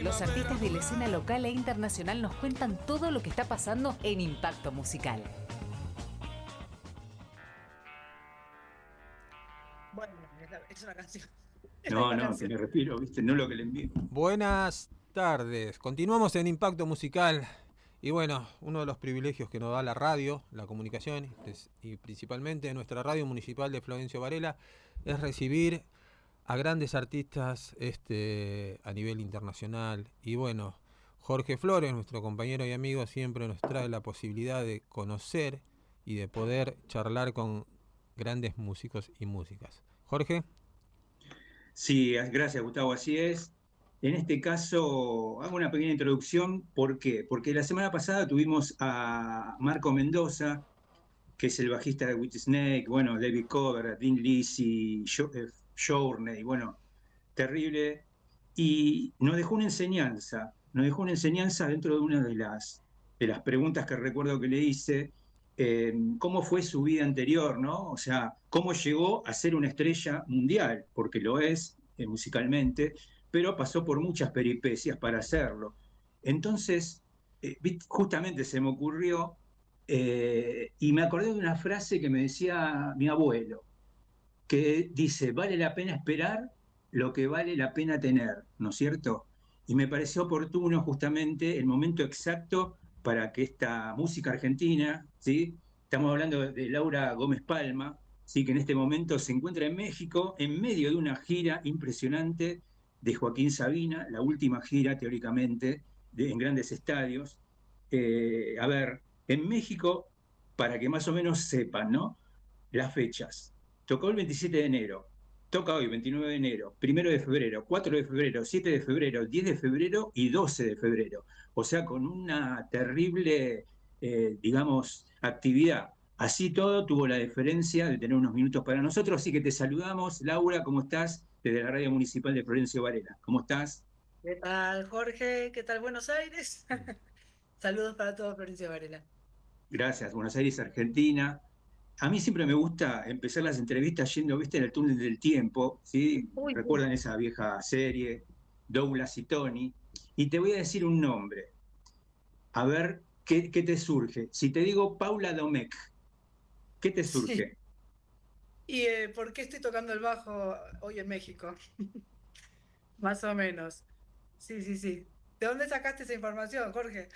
Los artistas de la escena local e internacional nos cuentan todo lo que está pasando en Impacto Musical. Bueno, es una canción. No, que le respiro, ¿viste? No lo que le envío. Buenas tardes. Continuamos en Impacto Musical. Y bueno, uno de los privilegios que nos da la radio, la comunicación, y principalmente nuestra radio municipal de Florencio Varela, es recibir a grandes artistas a nivel internacional. Y bueno, Jorge Flores, nuestro compañero y amigo, siempre nos trae la posibilidad de conocer y de poder charlar con grandes músicos y músicas. Jorge. Sí, gracias Gustavo, así es. En este caso, hago una pequeña introducción. ¿Por qué? Porque la semana pasada tuvimos a Marco Mendoza, que es el bajista de Whitesnake, bueno, David Cover, Dean Lisi, Journey, bueno, terrible. Y nos dejó una enseñanza dentro de una de las preguntas que recuerdo que le hice, cómo fue su vida anterior, ¿no? O sea, cómo llegó a ser una estrella mundial, porque lo es musicalmente, pero pasó por muchas peripecias para hacerlo. Entonces, justamente se me ocurrió y me acordé de una frase que me decía mi abuelo, que dice, vale la pena esperar lo que vale la pena tener, ¿no es cierto? Y me pareció oportuno justamente el momento exacto para que esta música argentina, ¿sí? Estamos hablando de Laura Gómez Palma, ¿sí? Que en este momento se encuentra en México en medio de una gira impresionante de Joaquín Sabina, la última gira teóricamente en grandes estadios. A ver, en México, para que más o menos sepan, ¿no? Las fechas. Tocó el 27 de enero, toca hoy, 29 de enero, 1 de febrero, 4 de febrero, 7 de febrero, 10 de febrero y 12 de febrero. O sea, con una terrible, digamos, actividad. Así todo, tuvo la deferencia de tener unos minutos para nosotros, así que te saludamos. Laura, ¿cómo estás? Desde la Radio Municipal de Florencio Varela. ¿Cómo estás? ¿Qué tal, Jorge? ¿Qué tal, Buenos Aires? Saludos para todos, Florencio Varela. Gracias, Buenos Aires, Argentina. A mí siempre me gusta empezar las entrevistas yendo, viste, en el túnel del tiempo, ¿sí? Uy, sí. ¿Recuerdan esa vieja serie, Douglas y Tony? Y te voy a decir un nombre, a ver qué te surge. Si te digo Paula Domecq, ¿qué te Sí. surge? ¿Y por qué estoy tocando el bajo hoy en México? Más o menos. Sí, sí, sí. ¿De dónde sacaste esa información, Jorge?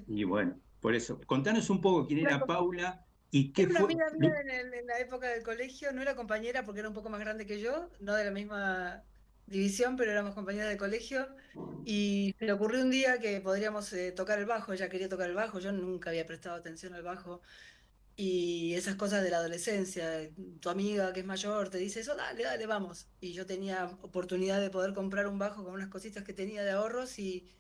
Y bueno, por eso, contanos un poco quién era Paula y qué Era una fue. amiga mía en la época del colegio, no era compañera porque era un poco más grande que yo, no de la misma división, pero éramos compañeras de colegio. Y se le ocurrió un día que podríamos tocar el bajo, ella quería tocar el bajo, yo nunca había prestado atención al bajo. Y esas cosas de la adolescencia, tu amiga que es mayor te dice eso, dale, dale, vamos. Y yo tenía oportunidad de poder comprar un bajo con unas cositas que tenía de ahorros y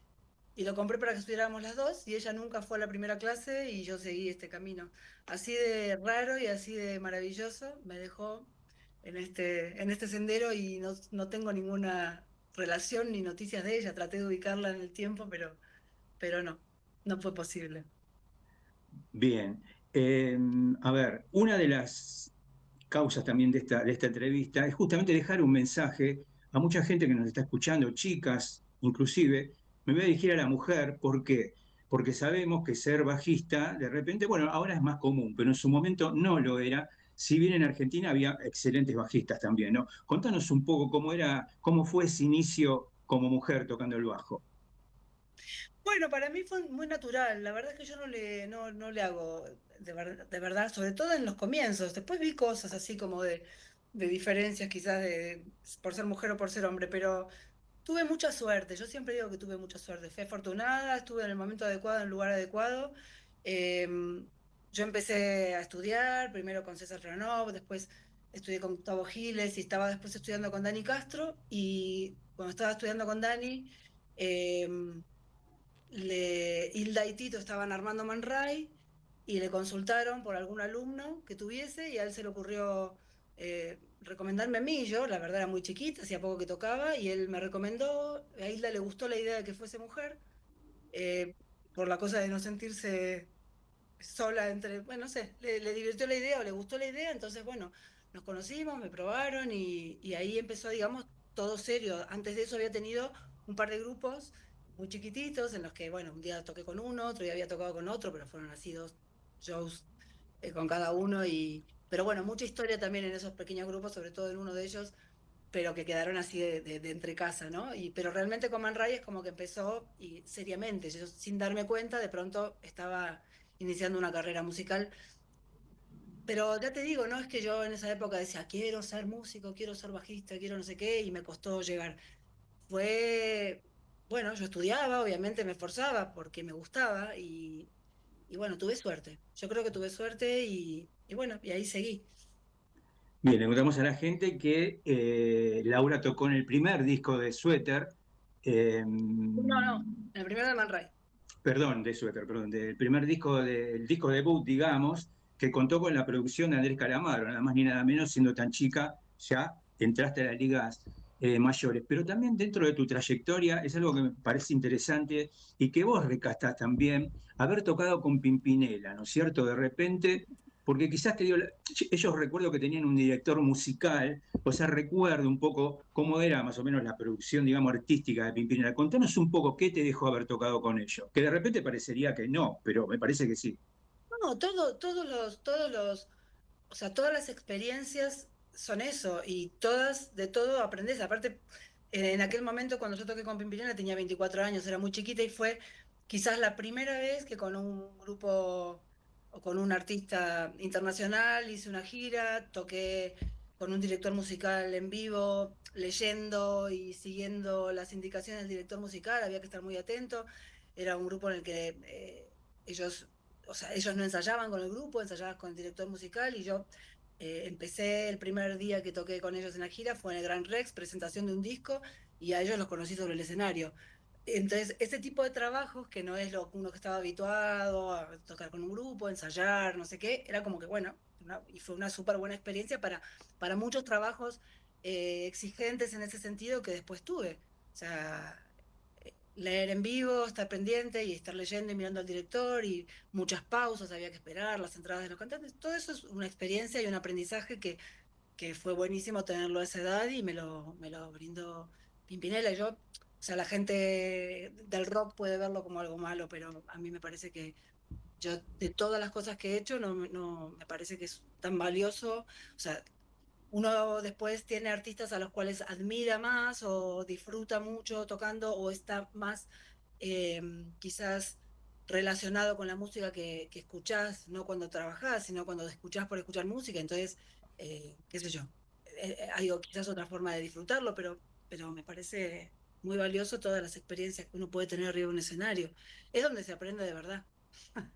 lo compré para que estudiáramos las dos y ella nunca fue a la primera clase y yo seguí este camino. Así de raro y así de maravilloso me dejó en este sendero y no tengo ninguna relación ni noticias de ella. Traté de ubicarla en el tiempo, pero no fue posible. Bien. A ver, una de las causas también de esta entrevista es justamente dejar un mensaje a mucha gente que nos está escuchando, chicas, inclusive. Me voy a dirigir a la mujer, ¿por qué? Porque sabemos que ser bajista, de repente, bueno, ahora es más común, pero en su momento no lo era. Si bien en Argentina había excelentes bajistas también, ¿no? Contanos un poco cómo era, cómo fue ese inicio como mujer tocando el bajo. Bueno, para mí fue muy natural. La verdad es que yo no le hago de verdad, sobre todo en los comienzos. Después vi cosas así como de diferencias quizás por ser mujer o por ser hombre, pero tuve mucha suerte. Yo siempre digo que tuve mucha suerte. Fui afortunada, estuve en el momento adecuado, en el lugar adecuado. Eh, yo empecé a estudiar, primero con César Franov, después estudié con Gustavo Giles y estaba después estudiando con Dani Castro. Y cuando estaba estudiando con Dani... em, Hilda y Tito estaban armando Man Ray y le consultaron por algún alumno que tuviese y a él se le ocurrió recomendarme a mí. Yo, la verdad, era muy chiquita, hacía poco que tocaba y él me recomendó. A Hilda le gustó la idea de que fuese mujer, eh, por la cosa de no sentirse sola entre, bueno, no sé, le divirtió la idea o le gustó la idea, entonces, bueno, nos conocimos, me probaron y ahí empezó, digamos, todo serio. Antes de eso había tenido un par de grupos muy chiquititos en los que, bueno, un día toqué con uno, otro día había tocado con otro, pero fueron así 2 shows con cada uno. Pero bueno, mucha historia también en esos pequeños grupos, sobre todo en uno de ellos, pero que quedaron así de entre casa, ¿no? Pero realmente con Man Ray es como que empezó y seriamente, yo sin darme cuenta, de pronto estaba iniciando una carrera musical. Pero ya te digo, no es que yo en esa época decía, quiero ser músico, quiero ser bajista, quiero no sé qué, y me costó llegar. Fue, bueno, yo estudiaba, obviamente me esforzaba porque me gustaba y bueno, tuve suerte. Yo creo que tuve suerte y bueno, y ahí seguí. Bien, le contamos a la gente que Laura tocó en el primer disco de Suéter, No, no, en el primero de Man Ray. perdón, de Suéter, perdón, del primer disco, del disco debut, digamos, que contó con la producción de Andrés Calamaro, nada más ni nada menos, siendo tan chica, ya entraste a las ligas mayores. Pero también dentro de tu trayectoria es algo que me parece interesante y que vos recastás también, haber tocado con Pimpinela, ¿no es cierto? De repente, porque quizás te digo, ellos recuerdo que tenían un director musical, o sea, recuerdo un poco cómo era más o menos la producción, digamos, artística de Pimpinela. Contanos un poco qué te dejó haber tocado con ellos, que de repente parecería que no, pero me parece que sí. No, o sea, todas las experiencias son eso y todas, de todo aprendes. Aparte, en aquel momento cuando yo toqué con Pimpinela tenía 24 años, era muy chiquita y fue quizás la primera vez que con un grupo o con un artista internacional hice una gira, toqué con un director musical en vivo, leyendo y siguiendo las indicaciones del director musical, había que estar muy atento. Era un grupo en el que ellos, o sea, ellos no ensayaban con el grupo, ensayaban con el director musical y yo empecé el primer día que toqué con ellos en la gira, fue en el Gran Rex, presentación de un disco, y a ellos los conocí sobre el escenario. Entonces, ese tipo de trabajos, que no es lo uno que estaba habituado a tocar con un grupo, ensayar, no sé qué, era como que, bueno, y fue una súper buena experiencia para muchos trabajos exigentes en ese sentido que después tuve. O sea, leer en vivo, estar pendiente y estar leyendo y mirando al director y muchas pausas, había que esperar, las entradas de los cantantes. Todo eso es una experiencia y un aprendizaje que fue buenísimo tenerlo a esa edad y me lo brindó Pimpinela. Y yo, o sea, la gente del rock puede verlo como algo malo, pero a mí me parece que yo, de todas las cosas que he hecho, no me parece que es tan valioso. O sea, uno después tiene artistas a los cuales admira más o disfruta mucho tocando o está más eh, quizás relacionado con la música que escuchás, no cuando trabajás, sino cuando escuchás por escuchar música. Entonces, qué sé yo, hay quizás otra forma de disfrutarlo, pero me parece muy valioso todas las experiencias que uno puede tener arriba de un escenario. Es donde se aprende de verdad Claro,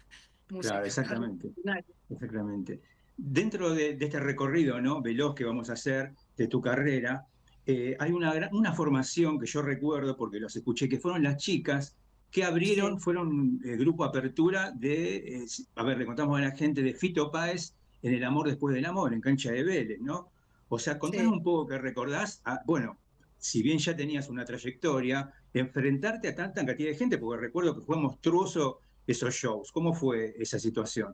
música. Arriba de un exactamente, escenario. exactamente. Dentro de este recorrido, ¿no?, veloz que vamos a hacer de tu carrera, hay una formación que yo recuerdo, porque los escuché, que fueron las chicas que abrieron, Sí, fueron grupo apertura a ver, le contamos a la gente de Fito Páez en El amor después del amor, en Cancha de Vélez, ¿no? O sea, contanos sí. un poco que recordás, bueno, si bien ya tenías una trayectoria, enfrentarte a tanta cantidad de gente, porque recuerdo que fue monstruoso esos shows. ¿Cómo fue esa situación?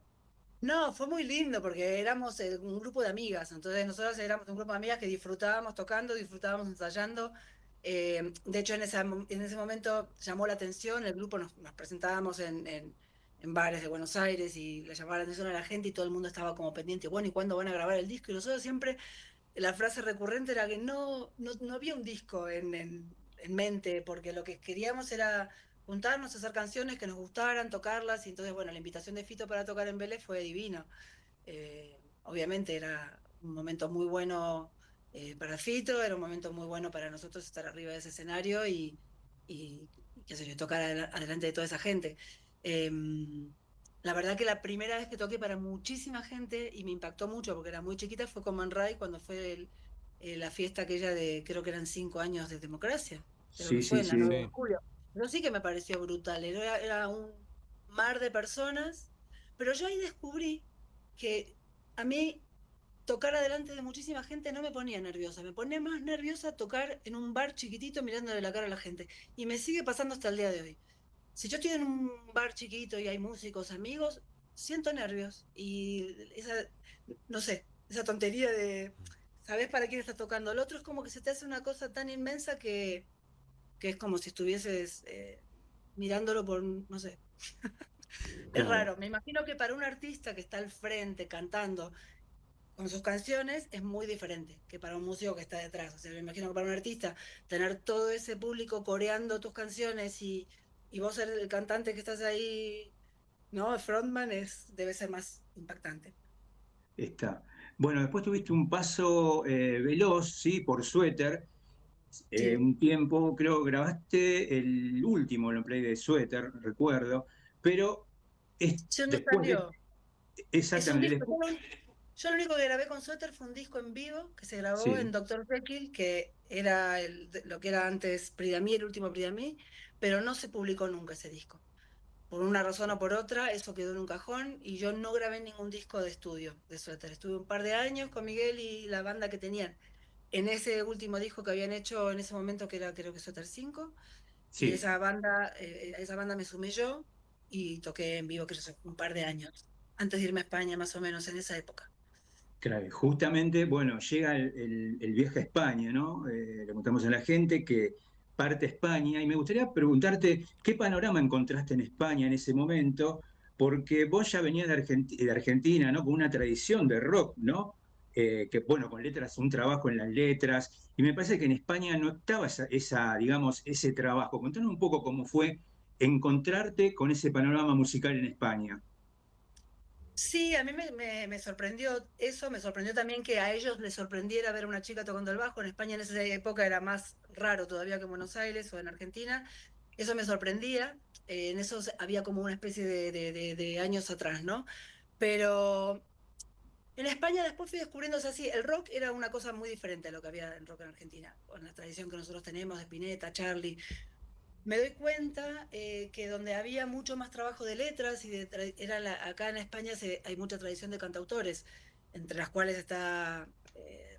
No, fue muy lindo porque éramos un grupo de amigas, entonces nosotros éramos un grupo de amigas que disfrutábamos tocando, disfrutábamos ensayando. De hecho, en ese momento llamó la atención, el grupo nos presentábamos en bares de Buenos Aires y le llamaba la atención a la gente y todo el mundo estaba como pendiente, bueno, ¿y cuándo van a grabar el disco? Y nosotros siempre, la frase recurrente era que no había un disco en mente, porque lo que queríamos era juntarnos, hacer canciones que nos gustaran, tocarlas, y entonces, bueno, la invitación de Fito para tocar en Vélez fue divino. Obviamente era un momento muy bueno para Fito, era un momento muy bueno para nosotros estar arriba de ese escenario y qué sé yo, tocar adelante de toda esa gente. Eh, la verdad que la primera vez que toqué para muchísima gente y me impactó mucho porque era muy chiquita fue con Man Ray cuando fue la fiesta aquella de, creo que eran 5 años de democracia, creo que Sí, fue sí, en la sí. 9 de Sí. julio. Pero sí que me pareció brutal, era un mar de personas, pero yo ahí descubrí que a mí tocar adelante de muchísima gente no me ponía nerviosa, me ponía más nerviosa tocar en un bar chiquitito mirándole la cara a la gente. Y me sigue pasando hasta el día de hoy. Si yo estoy en un bar chiquito y hay músicos, amigos, siento nervios. Y esa, no sé, esa tontería de, ¿sabes para quién estás tocando? El otro es como que se te hace una cosa tan inmensa que que es como si estuvieses mirándolo por, no sé. Es Claro. raro. Me imagino que para un artista que está al frente cantando con sus canciones es muy diferente que para un músico que está detrás. O sea, me imagino que para un artista tener todo ese público coreando tus canciones y vos ser el cantante que estás ahí, ¿no? El frontman debe ser más impactante. Está. Bueno, después tuviste un paso veloz, ¿sí? Por Suéter. Sí. Un tiempo, creo, grabaste el último long play de Suéter, recuerdo, pero Ya no después de, salió. Es un exactamente, disco. después, Yo lo único que grabé con Suéter fue un disco en vivo que se grabó en sí, Dr. Jekyll, que era lo que era antes Pridamí, el último Pridamí, pero no se publicó nunca ese disco. Por una razón o por otra, eso quedó en un cajón y yo no grabé ningún disco de estudio de Suéter. Estuve un par de años con Miguel y la banda que tenían en ese último disco que habían hecho en ese momento, que era creo que Suéter 5, y sí. a esa banda me sumé yo y toqué en vivo, creo que un par de años, antes de irme a España más o menos en esa época. Claro, justamente, bueno, llega el viaje a España, ¿no? Le contamos a la gente que parte a España y me gustaría preguntarte qué panorama encontraste en España en ese momento, porque vos ya venías de Argentina, ¿no? Con una tradición de rock, ¿no? Que, bueno, con letras, un trabajo en las letras, y me parece que en España no estaba digamos, ese trabajo. Contanos un poco cómo fue encontrarte con ese panorama musical en España. Sí, a mí me sorprendió eso, me sorprendió también que a ellos les sorprendiera ver a una chica tocando el bajo. En España en esa época era más raro todavía que en Buenos Aires o en Argentina. Eso me sorprendía. En eso había como una especie de años atrás, ¿no? Pero en España después fui descubriendo, o sea, sí, el rock era una cosa muy diferente a lo que había en rock en Argentina, con la tradición que nosotros tenemos de Spinetta, Charlie. Me doy cuenta que donde había mucho más trabajo de letras y acá en España hay mucha tradición de cantautores, entre las cuales está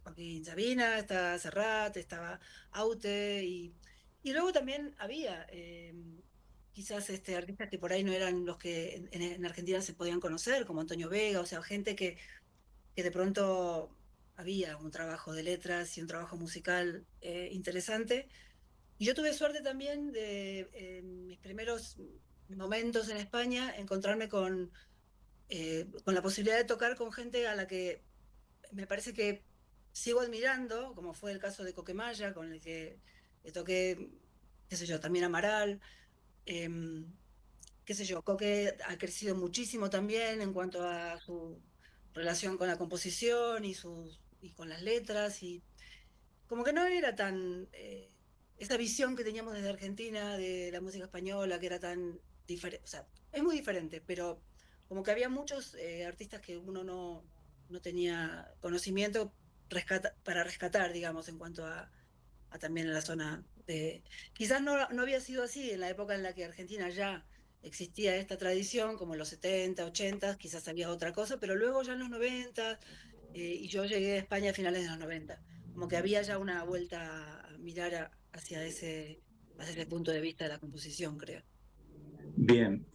Joaquín Sabina, está Serrat, estaba Aute y luego también había quizás artistas que por ahí no eran los que en Argentina se podían conocer, como Antonio Vega, o sea, gente que de pronto había un trabajo de letras y un trabajo musical interesante. Y yo tuve suerte también de, en mis primeros momentos en España, encontrarme con la posibilidad de tocar con gente a la que me parece que sigo admirando, como fue el caso de Coquemaya, con el que le toqué, qué sé yo, también Amaral, eh, qué sé yo, Coque ha crecido muchísimo también en cuanto a su relación con la composición y con las letras, y como que no era tan esa visión que teníamos desde Argentina de la música española, que era tan diferente, o sea, es muy diferente, pero como que había muchos artistas que uno no tenía conocimiento para rescatar, digamos, en cuanto a también la zona de... Quizás no había sido así en la época en la que Argentina ya existía esta tradición, como en los 70, 80, quizás había otra cosa, pero luego ya en los 90, y yo llegué a España a finales de los 90, como que había ya una vuelta a mirar hacia ese punto de vista de la composición, creo. Bien.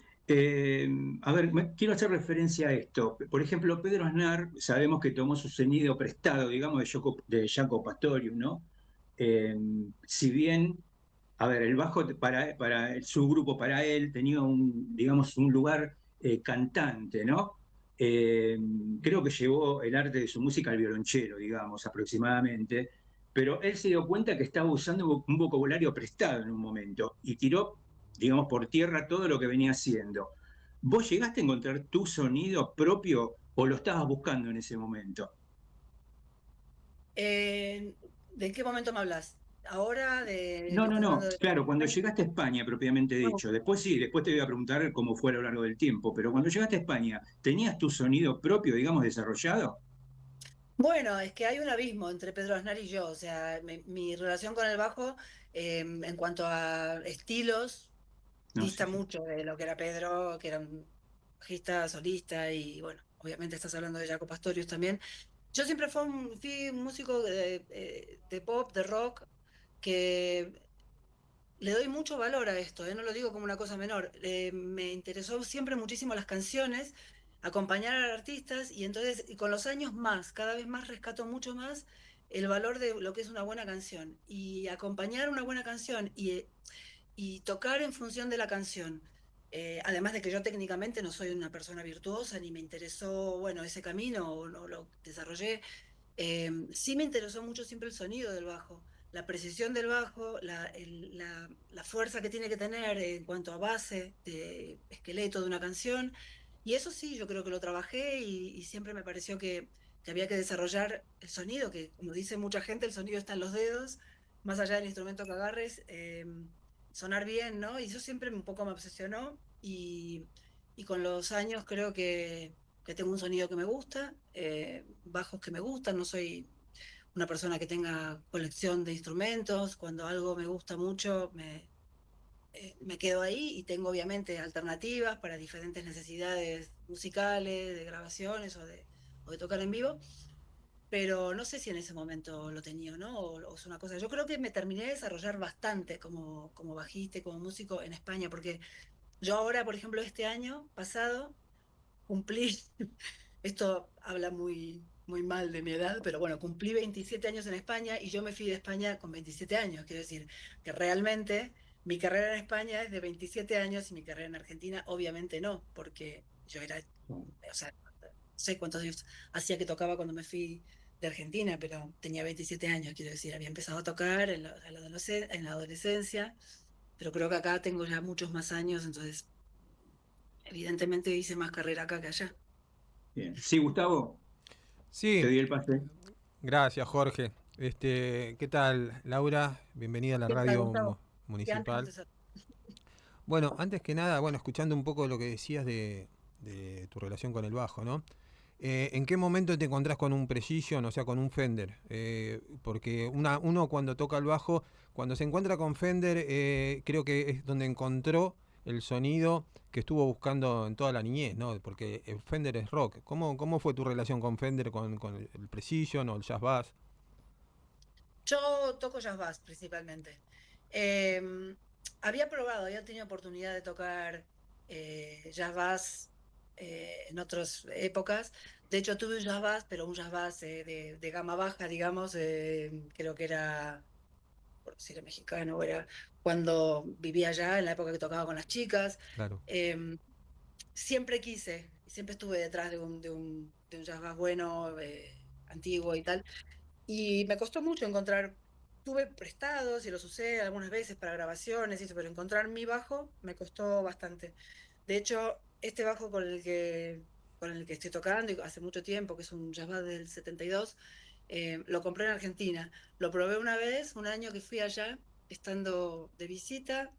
A ver, quiero hacer referencia a esto. Por ejemplo, Pedro Aznar, sabemos que tomó su sonido prestado, digamos, de Jaco Pastorius, ¿no? Si bien, a ver, el bajo su grupo, para él, tenía digamos, un lugar cantante, ¿no? Eh, Creo que llevó el arte de su música al violonchelo, digamos, aproximadamente, pero él se dio cuenta que estaba usando un vocabulario prestado en un momento y tiró, digamos, por tierra todo lo que venía haciendo. ¿Vos llegaste a encontrar tu sonido propio o lo estabas buscando en ese momento? ¿De qué momento me hablas? ¿Ahora? No, ¿Me no, estás hablando no. de Claro, cuando España? llegaste a España, propiamente No. dicho. Después sí, después te voy a preguntar cómo fue a lo largo del tiempo. Pero cuando llegaste a España, ¿tenías tu sonido propio, digamos, desarrollado? Bueno, es que hay un abismo entre Pedro Aznar y yo, o sea, mi relación con el bajo en cuanto a estilos No, sí, dista sí. mucho de lo que era Pedro, que era un bajista, solista y bueno, obviamente estás hablando de Jaco Pastorius también. Yo siempre fui un músico de pop, de rock, que le doy mucho valor a esto, no lo digo como una cosa menor. Me interesó siempre muchísimo las canciones, acompañar a artistas y entonces y con los años más, cada vez más rescato mucho más el valor de lo que es una buena canción y acompañar una buena canción y tocar en función de la canción. Además de que yo técnicamente no soy una persona virtuosa ni me interesó, bueno, ese camino o no lo desarrollé. Sí me interesó mucho siempre el sonido del bajo, la precisión del bajo, la fuerza que tiene que tener en cuanto a base, de esqueleto de una canción. Y eso sí, yo creo que lo trabajé y siempre me pareció que había que desarrollar el sonido, que como dice mucha gente, el sonido está en los dedos, más allá del instrumento que agarres, sonar bien, ¿no? Y eso siempre un poco me obsesionó y con los años creo que tengo un sonido que me gusta, bajos que me gustan, no soy una persona que tenga colección de instrumentos, cuando algo me gusta mucho me quedo ahí y tengo obviamente alternativas para diferentes necesidades musicales, de grabaciones o de tocar en vivo, pero no sé si en ese momento lo tenía, ¿no? O es una cosa. Yo creo que me terminé de desarrollar bastante como bajista y como músico en España, porque yo ahora, por ejemplo, este año pasado cumplí, esto habla muy mal de mi edad, pero bueno, cumplí 27 años en España y yo me fui de España con 27 años. Quiero decir que realmente mi carrera en España es de 27 años y mi carrera en Argentina obviamente no, porque yo era, o sea, no sé cuántos años hacía que tocaba cuando me fui de Argentina, pero tenía 27 años, quiero decir, había empezado a tocar en la adolescencia, pero creo que acá tengo ya muchos más años, entonces evidentemente hice más carrera acá que allá. Bien. Sí, Gustavo, te Sí, doy el pase. gracias Jorge. ¿Qué tal, Laura? Bienvenida a la ¿Qué tal, radio Gustavo? Que antes no municipal. te sal- Bueno, antes que nada, bueno, escuchando un poco lo que decías de tu relación con el bajo, ¿no? ¿En qué momento te encontrás con un Precision, o sea, con un Fender? Porque uno cuando toca el bajo, cuando se encuentra con Fender, creo que es donde encontró el sonido que estuvo buscando en toda la niñez, ¿no? Porque el Fender es rock. ¿Cómo fue tu relación con Fender, con el Precision o el Jazz Bass? Yo toco jazz bass principalmente. Eh, había tenido oportunidad de tocar jazz bass en otras épocas. De hecho, tuve un jazz bass, pero un jazz bass de gama baja, digamos. Creo que era, por decir mexicano, era cuando vivía allá, en la época que tocaba con las chicas. Claro. Eh, siempre quise, y siempre estuve detrás de un jazz bass bueno, antiguo y tal. Y me costó mucho encontrar, tuve prestados y los usé algunas veces para grabaciones y eso, pero encontrar mi bajo me costó bastante. De hecho, este bajo con el que estoy tocando y hace mucho tiempo, que es un Yamaha del 72, lo compré en Argentina. Lo probé una vez, un año que fui allá, estando de visita,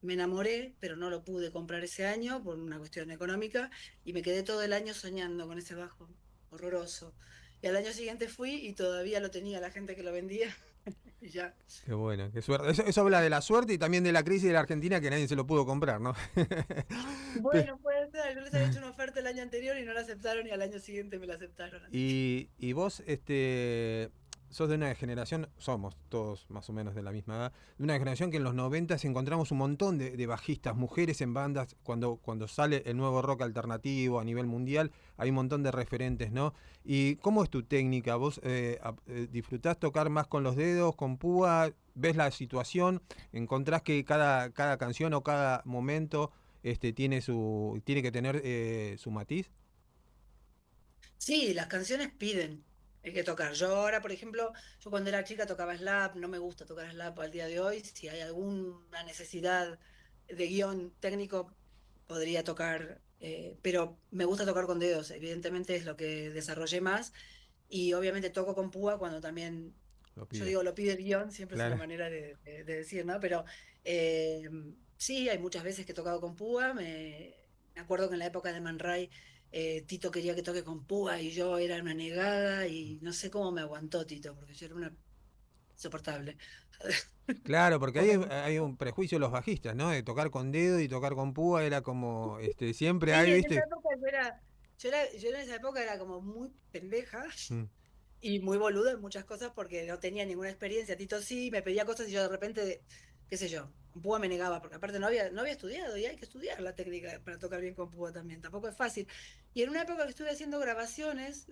me enamoré, pero no lo pude comprar ese año por una cuestión económica y me quedé todo el año soñando con ese bajo, horroroso. Y al año siguiente fui y todavía lo tenía la gente que lo vendía y ya. Qué bueno, qué suerte. Eso habla de la suerte y también de la crisis de la Argentina que nadie se lo pudo comprar, ¿no? Pe- Bueno, puede ser, yo les había hecho una oferta el año anterior y no la aceptaron y al año siguiente me la aceptaron, así que... y vos, sos de una generación, somos todos más o menos de la misma edad, de una generación que en los 90 encontramos un montón de bajistas, mujeres en bandas, cuando sale el nuevo rock alternativo a nivel mundial, hay un montón de referentes, ¿no? ¿Y cómo es tu técnica? ¿Vos disfrutás tocar más con los dedos, con púa? ¿Ves la situación? ¿Encontrás que cada canción o cada momento tiene que tener su matiz? Sí, las canciones piden hay que tocar. Yo ahora, por ejemplo, yo cuando era chica tocaba slap, no me gusta tocar slap al día de hoy. Si hay alguna necesidad de guión técnico, podría tocar, pero me gusta tocar con dedos, evidentemente es lo que desarrollé más. Y obviamente toco con púa cuando también, Lo yo pide. digo, lo pide el guión, siempre es una Claro. manera de decir, ¿no? Pero eh, sí, hay muchas veces que he tocado con púa. Me acuerdo que en la época de Man Ray, Tito quería que toque con púa y yo era una negada y no sé cómo me aguantó Tito, porque yo era una insoportable. Claro, porque ahí Porque hay un prejuicio de los bajistas, ¿no? De tocar con dedo y tocar con púa era como, siempre hay, sí, en esa ¿viste? época yo en esa época era como muy pendeja Mm. y muy boluda en muchas cosas porque no tenía ninguna experiencia. Tito sí, me pedía cosas y yo de repente, qué sé yo, con púa me negaba, porque aparte no había estudiado, y hay que estudiar la técnica para tocar bien con púa también, tampoco es fácil. Y en una época que estuve haciendo grabaciones,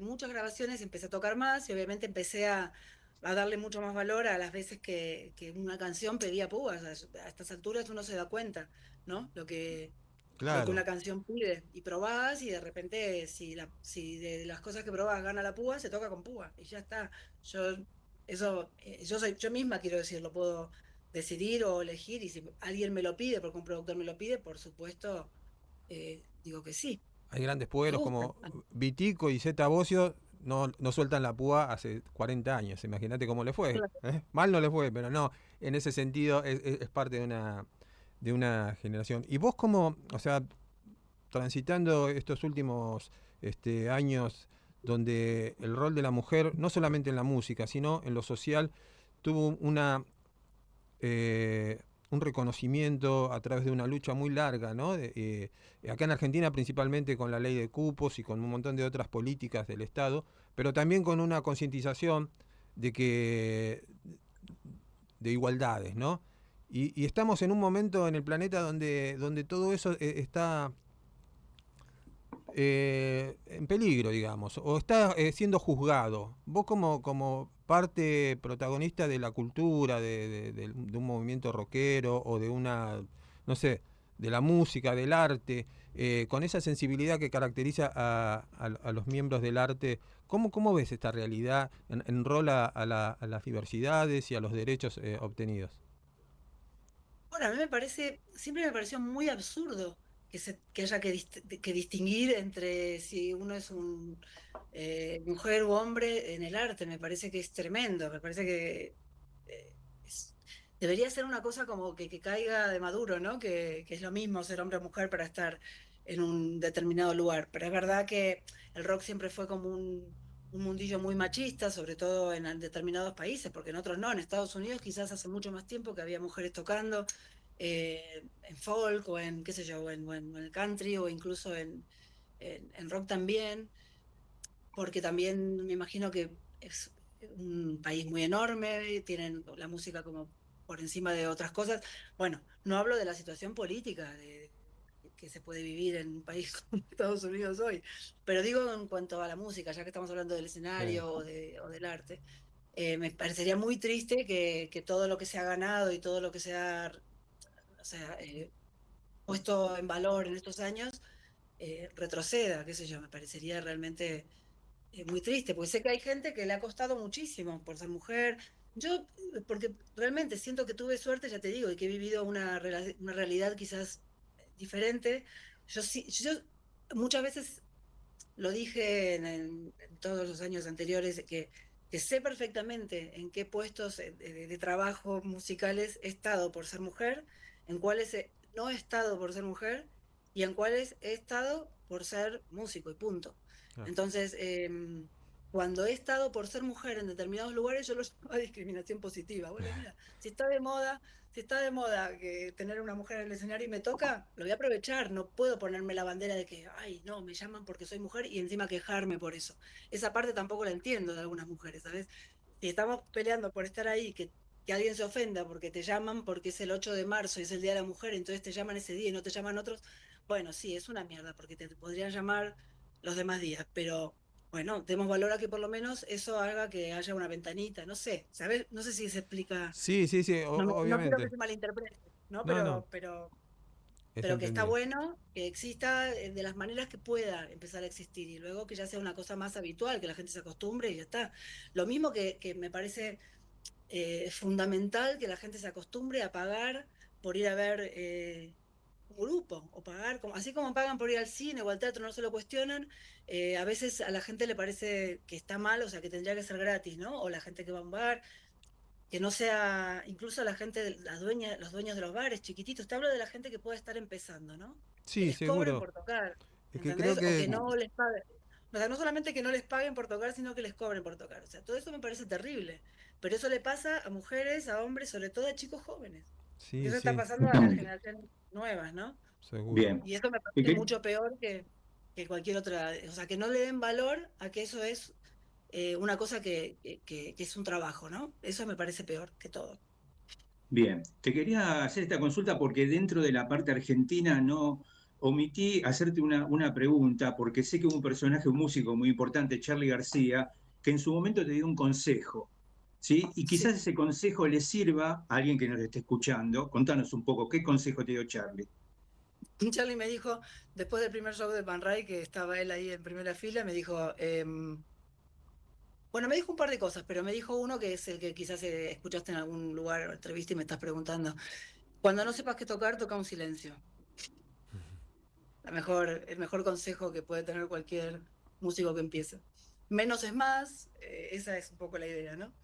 muchas grabaciones, empecé a tocar más y obviamente empecé a darle mucho más valor a las veces que una canción pedía púas. A estas alturas uno se da cuenta, ¿no? Lo que Claro. una canción pide. Y probás y de repente, si de las cosas que probás gana la púa, se toca con púa. Y ya está. Yo, yo misma quiero decir, lo puedo decidir o elegir. Y si alguien me lo pide, porque un productor me lo pide, por supuesto, digo que sí. Hay grandes Me pueros gusta. como Vitico y Zeta Bosio, no sueltan la púa hace 40 años. Imagínate cómo le fue. Claro. ¿Eh? Mal no le fue, pero no, en ese sentido es parte de una generación. Y vos como, o sea, transitando estos últimos años donde el rol de la mujer, no solamente en la música, sino en lo social, tuvo un reconocimiento a través de una lucha muy larga, ¿no? Acá en Argentina principalmente con la ley de cupos y con un montón de otras políticas del Estado, pero también con una concientización de que de igualdades, ¿no? Y estamos en un momento en el planeta donde todo eso está en peligro, digamos, o está siendo juzgado. Vos como parte protagonista de la cultura, de un movimiento rockero o de una, no sé, de la música, del arte, con esa sensibilidad que caracteriza a los miembros del arte, ¿cómo ves esta realidad en rol a las diversidades y a los derechos obtenidos? Bueno, a mí siempre me pareció muy absurdo que haya que distinguir entre si uno es mujer u hombre en el arte. Me parece que es tremendo, me parece que eh, es- debería ser una cosa como que caiga de maduro, ¿no? Que es lo mismo ser hombre o mujer para estar en un determinado lugar. Pero es verdad que el rock siempre fue como un mundillo muy machista, sobre todo en determinados países, porque en otros no. En Estados Unidos quizás hace mucho más tiempo que había mujeres tocando en folk o en, qué sé yo, o en el country o incluso en rock también, porque también me imagino que es un país muy enorme, tienen la música como por encima de otras cosas. Bueno, no hablo de la situación política que se puede vivir en un país como Estados Unidos hoy, pero digo en cuanto a la música, ya que estamos hablando del Sí. escenario o del arte. Me parecería muy triste que todo lo que se ha ganado y todo lo que se ha, o sea, puesto en valor en estos años retroceda, qué sé yo, me parecería realmente muy triste, porque sé que hay gente que le ha costado muchísimo por ser mujer. Yo, porque realmente siento que tuve suerte, ya te digo, y que he vivido una realidad quizás diferente. Yo muchas veces lo dije en todos los años anteriores, que sé perfectamente en qué puestos de trabajo musicales he estado por ser mujer, en cuáles no he estado por ser mujer y en cuáles he estado por ser músico y punto. Ah. Entonces, cuando he estado por ser mujer en determinados lugares, yo lo llamo discriminación positiva. Bueno, mira, si está de moda que tener una mujer en el escenario y me toca, lo voy a aprovechar. No puedo ponerme la bandera de que, ay, no, me llaman porque soy mujer y encima quejarme por eso. Esa parte tampoco la entiendo de algunas mujeres, ¿sabes? Si estamos peleando por estar ahí, que alguien se ofenda porque te llaman porque es el 8 de marzo y es el Día de la Mujer, entonces te llaman ese día y no te llaman otros, bueno, sí, es una mierda porque te podrían llamar los demás días, pero bueno, demos valor a que por lo menos eso haga que haya una ventanita, no sé, ¿sabes? No sé si se explica, Sí, sí, sí, no quiero que obviamente. se malinterprete, ¿no? No, no, es Pero que está entendible. bueno que exista de las maneras que pueda empezar a existir y luego que ya sea una cosa más habitual, que la gente se acostumbre y ya está. Lo mismo que me parece fundamental que la gente se acostumbre a pagar por ir a ver un grupo, o pagar, así como pagan por ir al cine o al teatro, no se lo cuestionan, a veces a la gente le parece que está mal, o sea, que tendría que ser gratis, ¿no? O la gente que va a un bar, que no sea, incluso la gente, los dueños de los bares chiquititos, te hablo de la gente que puede estar empezando, ¿no? Que Sí, les cobren seguro. por tocar, Es que creo ¿entendés? O que que no les paguen. O sea, no solamente que no les paguen por tocar, sino que les cobren por tocar. O sea, todo eso me parece terrible. Pero eso le pasa a mujeres, a hombres, sobre todo a chicos jóvenes. sí, Eso está sí, pasando a las generaciones nuevas, ¿no? seguro. Bien. Y eso me Y parece que- mucho peor que cualquier otra. O sea, que no le den valor a que eso es una cosa que es un trabajo, ¿no? Eso me parece peor que todo. Bien, te quería hacer esta consulta porque dentro de la parte argentina no omití hacerte una pregunta, porque sé que hubo un personaje, un músico muy importante, Charly García, que en su momento te dio un consejo, ¿sí? Y Sí. quizás ese consejo le sirva a alguien que nos esté escuchando. Contanos un poco, ¿qué consejo te dio Charly? Charlie me dijo, después del primer show de Van Ray, que estaba él ahí en primera fila, me dijo, bueno, me dijo un par de cosas, pero me dijo uno que es el que quizás escuchaste en algún lugar o entrevista y me estás preguntando. Cuando no sepas qué tocar, toca un silencio. El mejor consejo que puede tener cualquier músico que empiece. Menos es más, esa es un poco la idea, ¿no?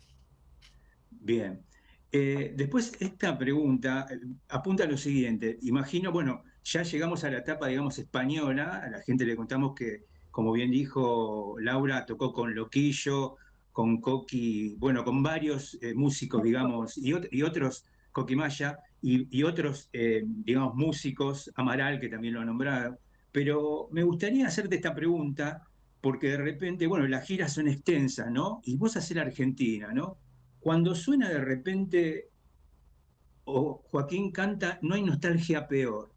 Bien. Después, esta pregunta apunta a lo siguiente. Imagino, bueno, ya llegamos a la etapa, digamos, española. A la gente le contamos que, como bien dijo Laura, tocó con Loquillo, con Coqui, bueno, con varios músicos, digamos, y otros, Coquimaya, y otros, digamos, músicos, Amaral, que también lo ha nombrado. Pero me gustaría hacerte esta pregunta, porque de repente, bueno, las giras son extensas, ¿no? Y vos haces la Argentina, ¿no? Cuando suena de repente o Joaquín canta, no hay nostalgia peor.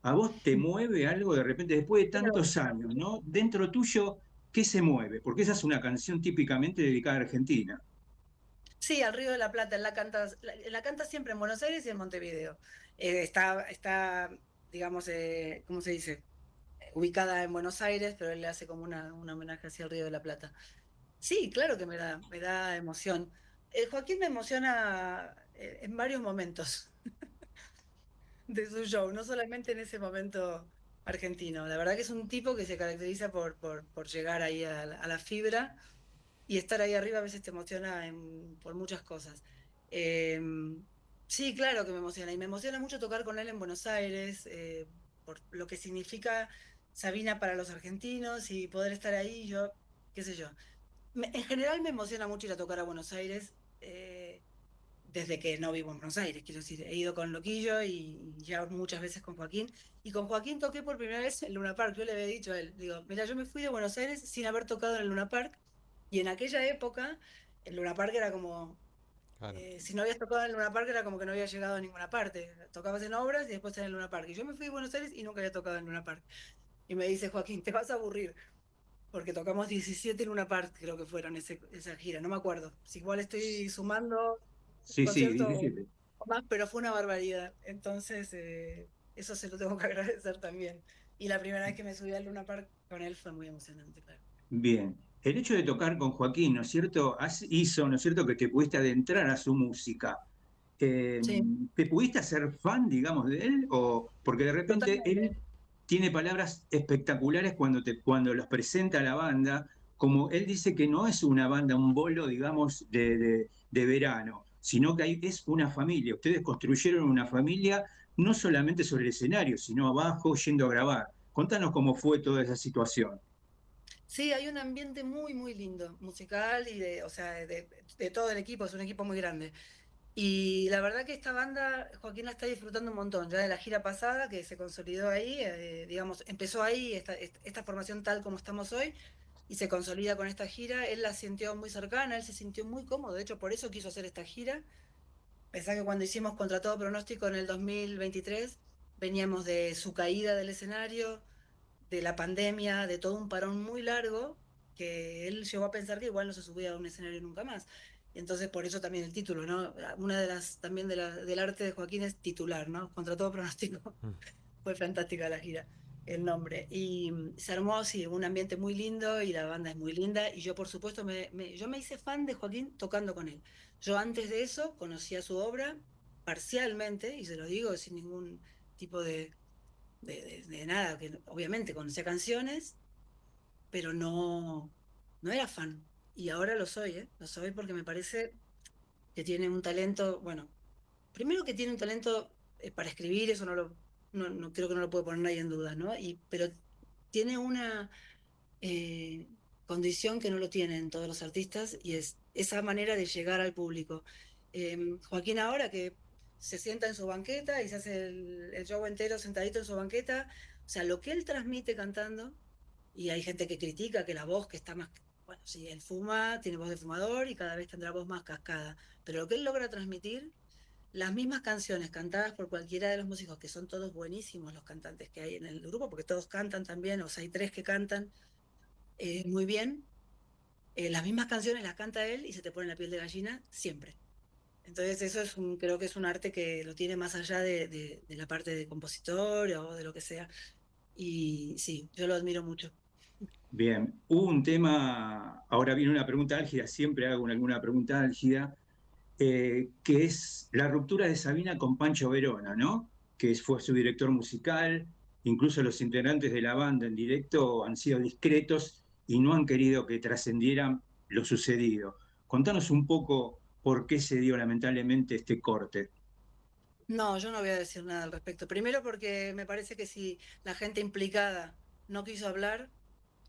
¿A vos te mueve algo de repente después de tantos años, ¿no? Dentro tuyo, ¿qué se mueve? Porque esa es una canción típicamente dedicada a Argentina. Sí, al Río de la Plata, la canta siempre en Buenos Aires y en Montevideo. Está, digamos, ¿cómo se dice? Ubicada en Buenos Aires, pero él le hace como un homenaje hacia el Río de la Plata. Sí, claro que me da emoción. Joaquín me emociona en varios momentos de su show, no solamente en ese momento argentino. La verdad que es un tipo que se caracteriza por llegar ahí a la fibra y estar ahí arriba a veces te emociona por muchas cosas. Eh, sí, claro que me emociona y me emociona mucho tocar con él en Buenos Aires, por lo que significa Sabina para los argentinos y poder estar ahí, yo, qué sé yo. En general me emociona mucho ir a tocar a Buenos Aires, desde que no vivo en Buenos Aires, quiero decir, he ido con Loquillo y ya muchas veces con Joaquín. Y con Joaquín toqué por primera vez en Luna Park. Yo le había dicho a él, digo, mira, yo me fui de Buenos Aires sin haber tocado en el Luna Park. Y en aquella época, el Luna Park era como, Claro. si no habías tocado en el Luna Park era como que no había llegado a ninguna parte. Tocabas en obras y después en el Luna Park. Y yo me fui de Buenos Aires y nunca había tocado en el Luna Park. Y me dice Joaquín, te vas a aburrir, porque tocamos 17 Luna Park, creo que fueron esa gira, no me acuerdo. Si igual estoy sumando Sí, sí, concierto 17. o más, pero fue una barbaridad. Entonces, eso se lo tengo que agradecer también. Y la primera vez que me subí al Luna Park con él fue muy emocionante, claro. Bien. El hecho de tocar con Joaquín, ¿no es cierto? Hizo, ¿no es cierto?, que te pudiste adentrar a su música. Eh, Sí, ¿Te pudiste hacer fan, digamos, de él? O porque de repente totalmente. él tiene palabras espectaculares cuando los presenta a la banda, como él dice que no es una banda, un bolo, digamos, de verano, sino que es una familia. Ustedes construyeron una familia no solamente sobre el escenario, sino abajo, yendo a grabar. Contanos cómo fue toda esa situación. Sí, hay un ambiente muy, muy lindo, musical y o sea, de todo el equipo, es un equipo muy grande. Y la verdad que esta banda, Joaquín la está disfrutando un montón, ya de la gira pasada que se consolidó ahí, digamos, empezó ahí esta formación tal como estamos hoy y se consolida con esta gira. Él la sintió muy cercana, él se sintió muy cómodo, de hecho por eso quiso hacer esta gira. Pensá que cuando hicimos Contra todo pronóstico en el 2023, veníamos de su caída del escenario, de la pandemia, de todo un parón muy largo, que él llegó a pensar que igual no se subía a un escenario nunca más. Y entonces por eso también el título, ¿no? Una de las también del arte de Joaquín es titular, ¿no? Contra todo pronóstico. Mm. Fue fantástica la gira, el nombre. Y se armó así, un ambiente muy lindo y la banda es muy linda. Y yo, por supuesto, yo me hice fan de Joaquín tocando con él. Yo antes de eso conocía su obra parcialmente, y se lo digo sin ningún tipo de nada, que obviamente conocía canciones, pero no era fan. Y ahora lo soy, ¿eh? Lo soy porque me parece que tiene un talento, bueno, primero que tiene un talento para escribir, eso no creo que no lo puede poner nadie en duda, ¿no? Pero tiene una eh, condición que no lo tienen todos los artistas y es esa manera de llegar al público. Joaquín ahora que se sienta en su banqueta y se hace el show entero sentadito en su banqueta, o sea, lo que él transmite cantando, y hay gente que critica que la voz que está más, bueno, sí, él fuma, tiene voz de fumador y cada vez tendrá voz más cascada, pero lo que él logra transmitir las mismas canciones cantadas por cualquiera de los músicos, que son todos buenísimos los cantantes que hay en el grupo, porque todos cantan también, o sea, hay 3 que cantan muy bien, las mismas canciones las canta él y se te pone la piel de gallina siempre. Entonces eso creo que es un arte que lo tiene más allá de la parte de compositor o de lo que sea. Y sí, yo lo admiro mucho. Bien, hubo un tema, ahora viene una pregunta álgida, siempre hago alguna pregunta álgida, que es la ruptura de Sabina con Pancho Verona, ¿no? Que fue su director musical, incluso los integrantes de la banda en directo han sido discretos y no han querido que trascendieran lo sucedido. Contanos un poco por qué se dio lamentablemente este corte. No, yo no voy a decir nada al respecto. Primero porque me parece que si la gente implicada no quiso hablar,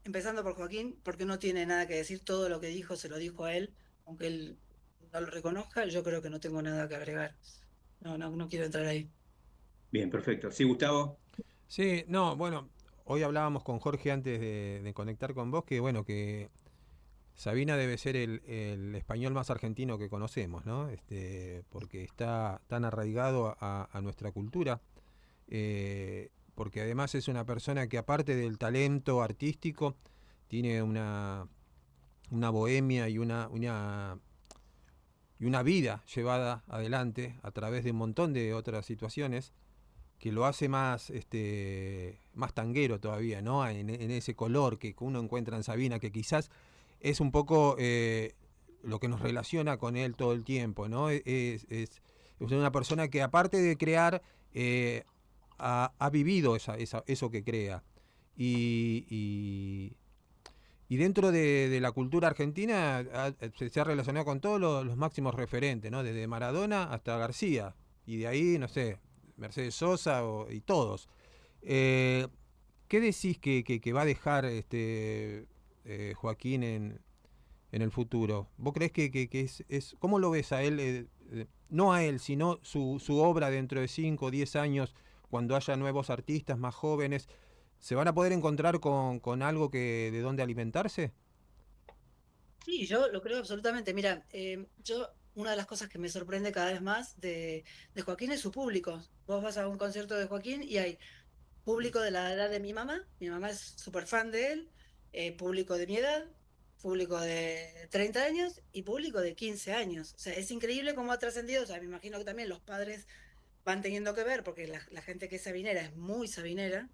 empezando por Joaquín, porque no tiene nada que decir, todo lo que dijo se lo dijo a él, aunque él no lo reconozca, yo creo que no tengo nada que agregar. No quiero entrar ahí. Bien, perfecto. Sí, Gustavo. Sí, no, bueno, hoy hablábamos con Jorge antes de conectar con vos, que bueno, que Sabina debe ser el español más argentino que conocemos, ¿no? Porque está tan arraigado a nuestra cultura, porque además es una persona que aparte del talento artístico, tiene una bohemia y una vida llevada adelante a través de un montón de otras situaciones que lo hace más tanguero todavía, ¿no? En ese color que uno encuentra en Sabina, que quizás es un poco lo que nos relaciona con él todo el tiempo, ¿no? Es una persona que aparte de crear, ha vivido eso que crea. Y, y, y dentro de la cultura argentina se ha relacionado con todos los máximos referentes, ¿no? Desde Maradona hasta García. Y de ahí, no sé, Mercedes Sosa y todos. Eh, ¿Qué decís que va a dejar Joaquín en el futuro? ¿Vos creés que cómo lo ves a él? No a él, sino su obra dentro de 5 o 10 años, cuando haya nuevos artistas más jóvenes. ¿Se van a poder encontrar con algo de dónde alimentarse? Sí, yo lo creo absolutamente. Mira, una de las cosas que me sorprende cada vez más de Joaquín es su público. Vos vas a un concierto de Joaquín y hay público de la edad de mi mamá es súper fan de él, público de mi edad, público de 30 años y público de 15 años. O sea, es increíble cómo ha trascendido. O sea, me imagino que también los padres van teniendo que ver, porque la gente que es sabinera es muy sabinera,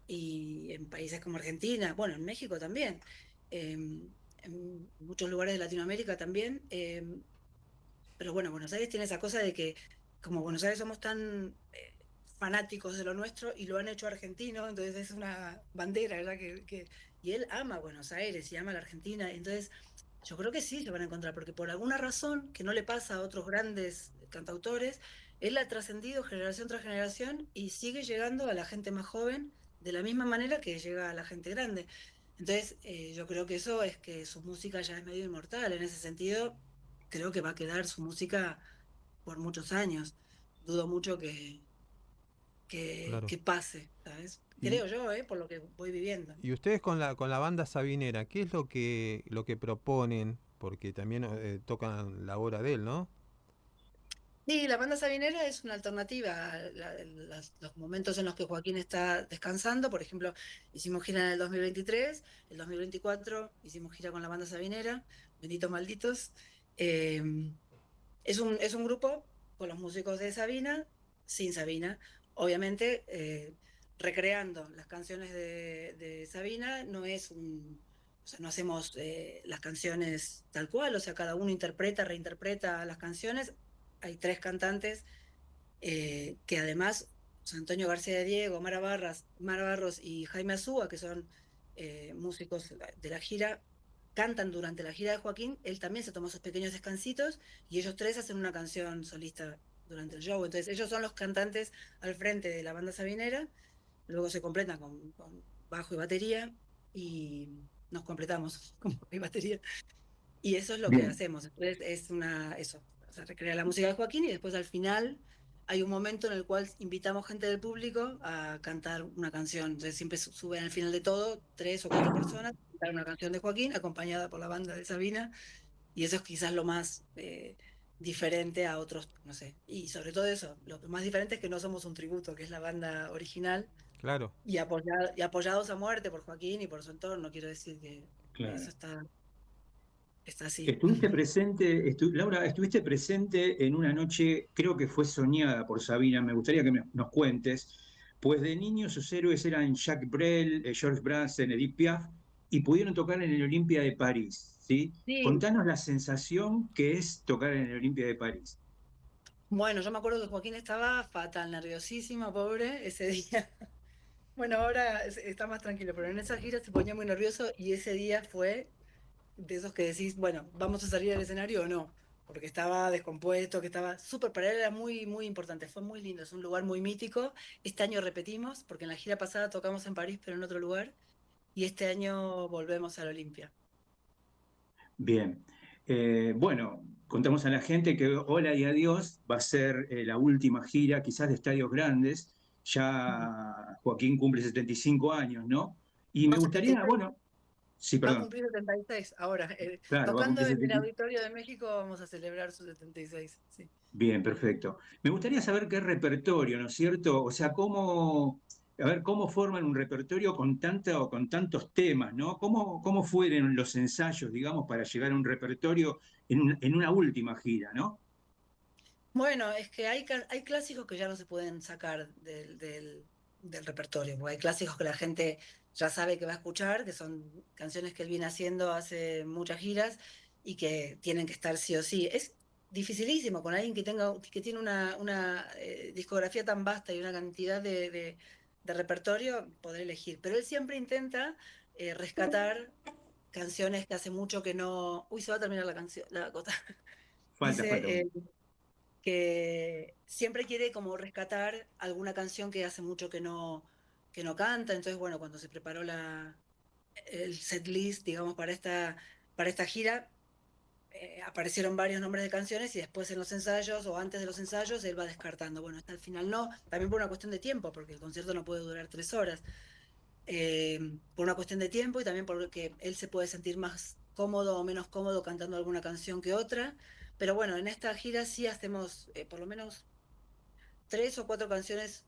y en países como Argentina, bueno, en México también, en muchos lugares de Latinoamérica también. Pero bueno, Buenos Aires tiene esa cosa de que como Buenos Aires somos tan fanáticos de lo nuestro y lo han hecho argentino, entonces es una bandera, ¿verdad? Y él ama Buenos Aires y ama la Argentina, entonces yo creo que sí se van a encontrar, porque por alguna razón que no le pasa a otros grandes cantautores, él ha trascendido generación tras generación y sigue llegando a la gente más joven de la misma manera que llega a la gente grande. Entonces, yo creo que eso es que su música ya es medio inmortal. En ese sentido, creo que va a quedar su música por muchos años. Dudo mucho Claro. que pase, ¿sabes? Y, Creo yo, por lo que voy viviendo. y ustedes con la banda sabinera, ¿qué es lo que proponen? Porque también tocan la obra de él, ¿no? Sí, la banda sabinera es una alternativa a los momentos en los que Joaquín está descansando. Por ejemplo, hicimos gira en el 2023, el 2024 hicimos gira con la banda sabinera, Benditos Malditos. Eh, es un grupo con los músicos de Sabina, sin Sabina, obviamente, recreando las canciones de Sabina. O sea, no hacemos las canciones tal cual, o sea, cada uno interpreta, reinterpreta las canciones. Hay 3 cantantes que además, o sea, Antonio García de Diego, Mara Barros y Jaime Azúa, que son músicos de la gira, cantan durante la gira de Joaquín. Él también se tomó sus pequeños descansitos y ellos 3 hacen una canción solista durante el show. Entonces ellos son los cantantes al frente de la banda sabinera, luego se completan con bajo y batería y nos completamos con bajo y batería. Y eso es lo que Bien, hacemos. Entonces eso, o sea, recrea la música de Joaquín y después al final hay un momento en el cual invitamos gente del público a cantar una canción. Entonces siempre suben al final de todo 3 o 4 personas a cantar una canción de Joaquín acompañada por la banda de Sabina, y eso es quizás lo más diferente a otros, no sé. Y sobre todo eso, lo más diferente es que no somos un tributo, que es la banda original, Claro. y, y apoyados a muerte por Joaquín y por su entorno. Quiero decir que Claro. eso está así. Estuviste presente, Laura, estuviste presente en una noche, creo que fue soñada por Sabina, me gustaría que nos cuentes, pues de niños sus héroes eran Jacques Brel, Georges Brassens, Edith Piaf, y pudieron tocar en el Olimpia de París, ¿sí? Sí, Contanos la sensación que es tocar en el Olimpia de París. bueno, yo me acuerdo que Joaquín estaba fatal, nerviosísimo, pobre, ese día. Bueno, ahora está más tranquilo, pero en esa gira se ponía muy nervioso y ese día fue de esos que decís, bueno, ¿vamos a salir al escenario o no? Porque estaba descompuesto, que estaba súper, para él era muy, muy importante, fue muy lindo, es un lugar muy mítico. Este año repetimos, porque en la gira pasada tocamos en París, pero en otro lugar, y este año volvemos al Olimpia. Bien. Bueno, contamos a la gente que Hola y Adiós va a ser la última gira, quizás de estadios grandes. Ujú. Ya Joaquín cumple 75 años, ¿no? Y me No, gustaría, 76, bueno, sí, va a perdón, cumplir 76 ahora. claro, va a Tocando cumplir en el 75. Auditorio de México vamos a celebrar sus 76, sí. Bien, perfecto. Me gustaría saber qué repertorio, ¿no es cierto? O sea, a ver, cómo forman un repertorio con tantos temas, ¿no? ¿Cómo fueron los ensayos, digamos, para llegar a un repertorio en una última gira, ¿no? Bueno, es que hay clásicos que ya no se pueden sacar del repertorio, porque hay clásicos que la gente ya sabe que va a escuchar, que son canciones que él viene haciendo hace muchas giras y que tienen que estar sí o sí. Es dificilísimo con alguien que tiene una discografía tan vasta y una cantidad de repertorio poder elegir, pero él siempre intenta rescatar canciones que hace mucho que no... Uy, se va a terminar la canción, la cosa. Falta. Dice, que siempre quiere como rescatar alguna canción que hace mucho que no canta. Entonces, bueno, cuando se preparó el set list, digamos, para esta gira, aparecieron varios nombres de canciones y después en los ensayos o antes de los ensayos él va descartando. Bueno, hasta el final no, también por una cuestión de tiempo, porque el concierto no puede durar 3 horas. Por una cuestión de tiempo y también porque él se puede sentir más cómodo o menos cómodo cantando alguna canción que otra. Pero bueno, en esta gira sí hacemos por lo menos 3 o 4 canciones,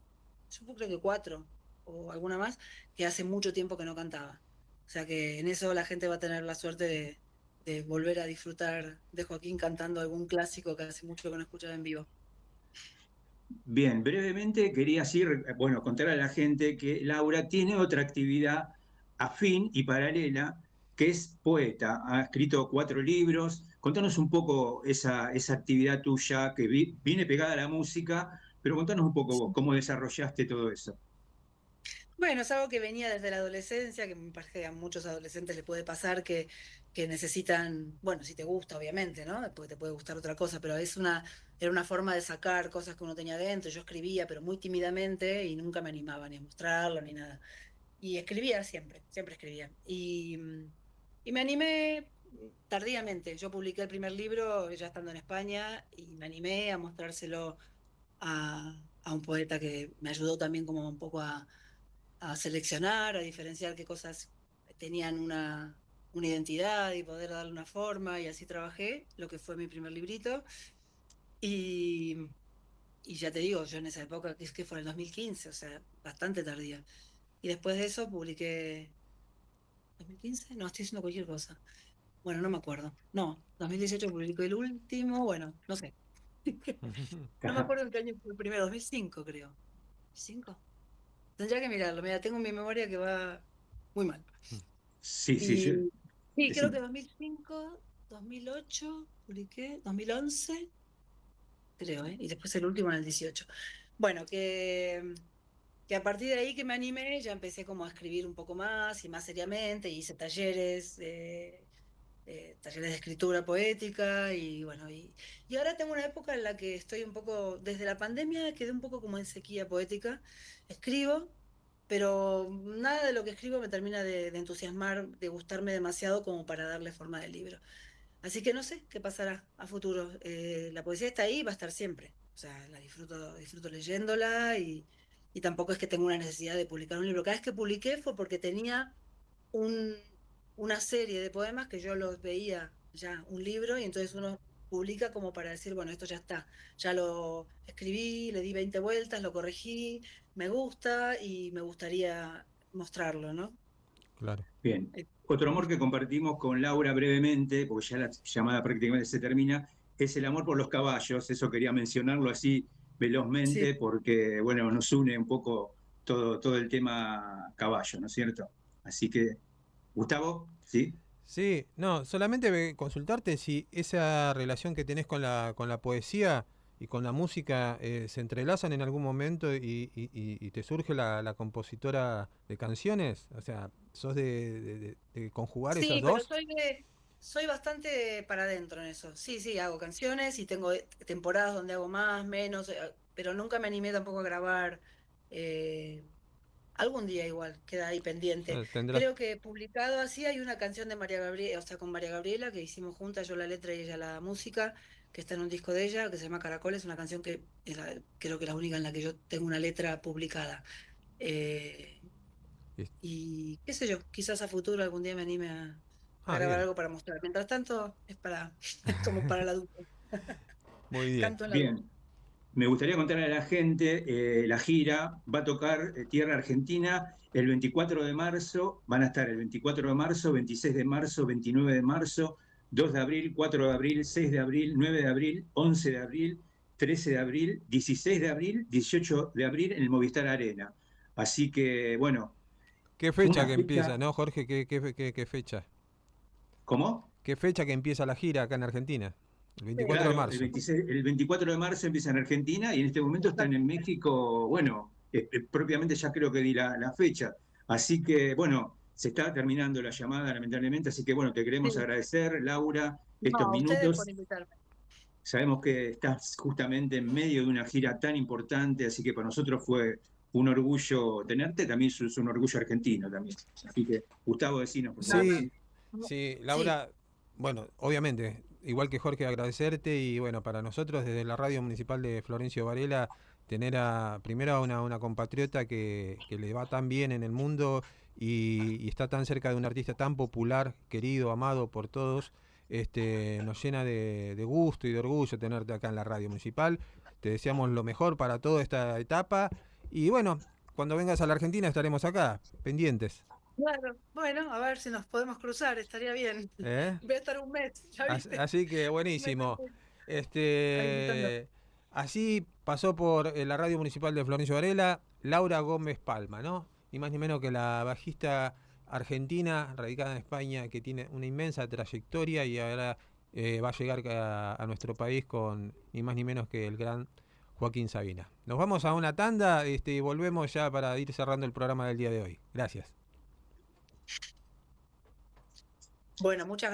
yo creo que 4 o alguna más, que hace mucho tiempo que no cantaba. O sea que en eso la gente va a tener la suerte de volver a disfrutar de Joaquín cantando algún clásico que hace mucho que no escuchaba en vivo. Bien, brevemente quería así, bueno, contar a la gente que Laura tiene otra actividad afín y paralela, que es poeta. Ha escrito 4 libros. Contanos un poco esa actividad tuya que viene pegada a la música, pero contanos un poco vos, cómo desarrollaste todo eso. Bueno, es algo que venía desde la adolescencia, que me parece que a muchos adolescentes les puede pasar que necesitan, bueno, si te gusta, obviamente, ¿no? Porque te puede gustar otra cosa, pero era una forma de sacar cosas que uno tenía dentro. Yo escribía, pero muy tímidamente y nunca me animaba ni a mostrarlo ni nada. Y escribía siempre, siempre escribía. Y me animé tardíamente. Yo publiqué el primer libro ya estando en España y me animé a mostrárselo a un poeta que me ayudó también como un poco a seleccionar, a diferenciar qué cosas tenían una identidad y poder darle una forma, y así trabajé, lo que fue mi primer librito. Y, y ya te digo, yo en esa época, que es que fue en el 2015, o sea, bastante tardía. Y después de eso publiqué, ¿2015? No, estoy diciendo cualquier cosa. Bueno, no me acuerdo. No, 2018 publiqué el último, bueno, no sé. No me acuerdo en qué año fue el primero, 2005 creo. ¿2005? Tendría que mirarlo, mira, tengo mi memoria que va muy mal. Sí, sí, Y sí, creo que decime. 2005, 2008, publiqué, 2011, creo, ¿eh? Y después el último en el 18. Bueno, que a partir de ahí que me animé, ya empecé como a escribir un poco más y más seriamente, y hice talleres de escritura poética, y bueno, y ahora tengo una época en la que estoy un poco, desde la pandemia quedé un poco como en sequía poética, escribo, pero nada de lo que escribo me termina de entusiasmar, de gustarme demasiado como para darle forma del libro. Así que no sé qué pasará a futuro. La poesía está ahí y va a estar siempre. O sea, la disfruto leyéndola, y tampoco es que tenga una necesidad de publicar un libro. Cada vez que publiqué fue porque tenía un, una serie de poemas que yo los veía ya, un libro, y entonces uno publica como para decir, bueno, esto ya está, ya lo escribí, le di 20 vueltas, lo corregí, me gusta y me gustaría mostrarlo, ¿no? Claro. Bien. Eh, Otro amor que compartimos con Laura brevemente, porque ya la llamada prácticamente se termina, es el amor por los caballos. Eso quería mencionarlo así Sí. velozmente porque, bueno, nos une un poco todo el tema caballo, ¿no es cierto? Así que, Gustavo, ¿sí? Sí, no, solamente consultarte si esa relación que tenés con la poesía y con la música se entrelazan en algún momento y te surge la compositora de canciones. O sea, ¿sos de conjugar esas Sí, pero dos? soy bastante para adentro en eso. Sí, sí, hago canciones y tengo temporadas donde hago más, menos, pero nunca me animé tampoco a grabar. eh, Algún día igual, queda ahí pendiente. Tendrás. Creo que publicado así hay una canción de María Gabriela, o sea, con María Gabriela, que hicimos juntas, yo la letra y ella la música, que está en un disco de ella, que se llama Caracoles, una canción que es creo que la única en la que yo tengo una letra publicada. Eh, y qué sé yo, quizás a futuro algún día me anime a Ah, grabar bien. algo para mostrar. Mientras tanto, es para, es como para la ducha. Muy bien. Canto en la ducha. Bien. Me gustaría contarle a la gente, la gira va a tocar Tierra Argentina el 24 de marzo, van a estar el 24 de marzo, 26 de marzo, 29 de marzo, 2 de abril, 4 de abril, 6 de abril, 9 de abril, 11 de abril, 13 de abril, 16 de abril, 18 de abril en el Movistar Arena. Así que, bueno, ¿Qué fecha una que empieza, fecha, no, Jorge? ¿Qué fecha? ¿cómo? ¿Qué fecha que empieza la gira acá en Argentina? El 24 de Claro, marzo. el 24 de marzo empieza en Argentina y en este momento están en México, bueno, propiamente ya creo que di la fecha. Así que, bueno, se está terminando la llamada, lamentablemente, así que, bueno, te queremos Sí. agradecer, Laura, No, estos a ustedes por minutos. invitarme. Sabemos que estás justamente en medio de una gira tan importante, así que para nosotros fue un orgullo tenerte, también es un orgullo argentino también. Así que, Gustavo, decinos, por No, favor. Sí, ¿Sí? no. sí, Sí. Laura, bueno, obviamente, igual que Jorge, agradecerte y bueno, para nosotros desde la radio municipal de Florencio Varela, tener primero a una compatriota que le va tan bien en el mundo y está tan cerca de un artista tan popular, querido, amado por todos, nos llena de gusto y de orgullo tenerte acá en la radio municipal. Te deseamos lo mejor para toda esta etapa y bueno, cuando vengas a la Argentina estaremos acá, pendientes. Claro, bueno, a ver si nos podemos cruzar, estaría bien. ¿Eh? Voy a estar un mes, ya viste. Así que Un mes buenísimo. así, ahí invitando. Este, así pasó por la radio municipal de Florencio Varela, Laura Gómez Palma, ¿no? Ni más ni menos que la bajista argentina, radicada en España, que tiene una inmensa trayectoria y ahora va a llegar a nuestro país con ni más ni menos que el gran Joaquín Sabina. Nos vamos a una tanda y volvemos ya para ir cerrando el programa del día de hoy. Gracias. Bueno, muchas gracias.